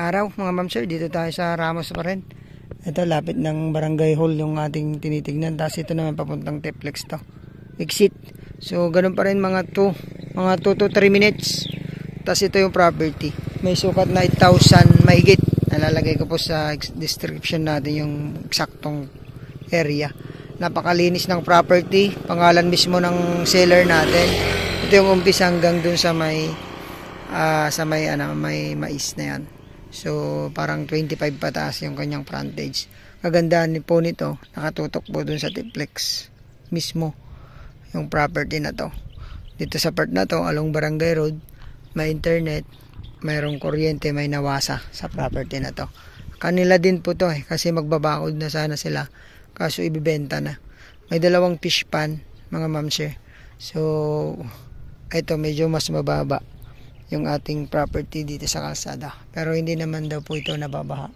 araw mga ma'am sir, dito tayo sa Ramos pa rin. Ito lapit ng Barangay Hall yung ating tinitignan. Tapos ito naman papuntang Teplex to. Exit. So ganun pa rin mga 2 to 3 minutes. Tapos ito yung property. May sukat na 8,000 mahigit. Nalalagay ko po sa description natin yung eksaktong area. Napakalinis ng property. Pangalan mismo ng seller natin. Ito yung umpisa hanggang dun sa may may mais na yan. So parang 25 pataas yung kanyang frontage. Kagandahan po nito, nakatutok po dun sa Teplex mismo yung property na to. Dito sa part na to, along Barangay Road, may internet, mayroong kuryente, may nawasa sa property na to. Kanila din po to kasi magbabakod na sana sila, kaso ibibenta na. May 2 fish pan mga ma'am sir. So ito medyo mas mababa yung ating property dito sa kalsada, pero hindi naman daw po ito nababaha.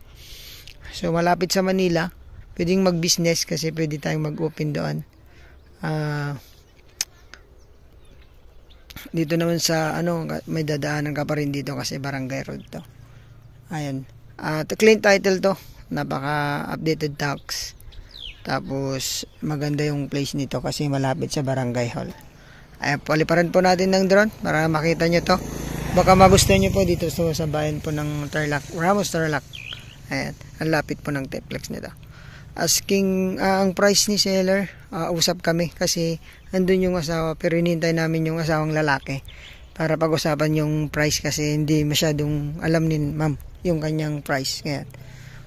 So malapit sa Manila, pwedeng mag-business kasi pwede tayong mag-open doon. Dito naman sa may dadaanan ka pa rin dito kasi Barangay Road to. Ayan. Clean title to, napaka-updated tax. Tapos maganda yung place nito kasi malapit sa Barangay Hall. Ayan, paliparan po natin ng drone para makita nyo to. Baka magustuhan nyo po dito sa bayan po ng Tarlac, Ramos Tarlac. Ayan, ang lapit po ng Teplex nito. Asking ang price ni seller, usap kami kasi andun yung asawa, pero hinihintay namin yung asawang lalaki para pag-usapan yung price kasi hindi masyadong alam ni ma'am yung kanyang price. Ayan.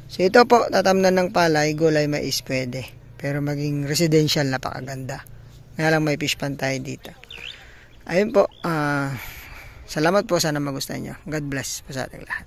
So ito po, tatamnan ng palay, gulay, mais pwede. Pero maging residential, napakaganda. Kaya lang may fish pan tayo dito. Ayun po, salamat po, sana magustuhan nyo. God bless po sa ating lahat.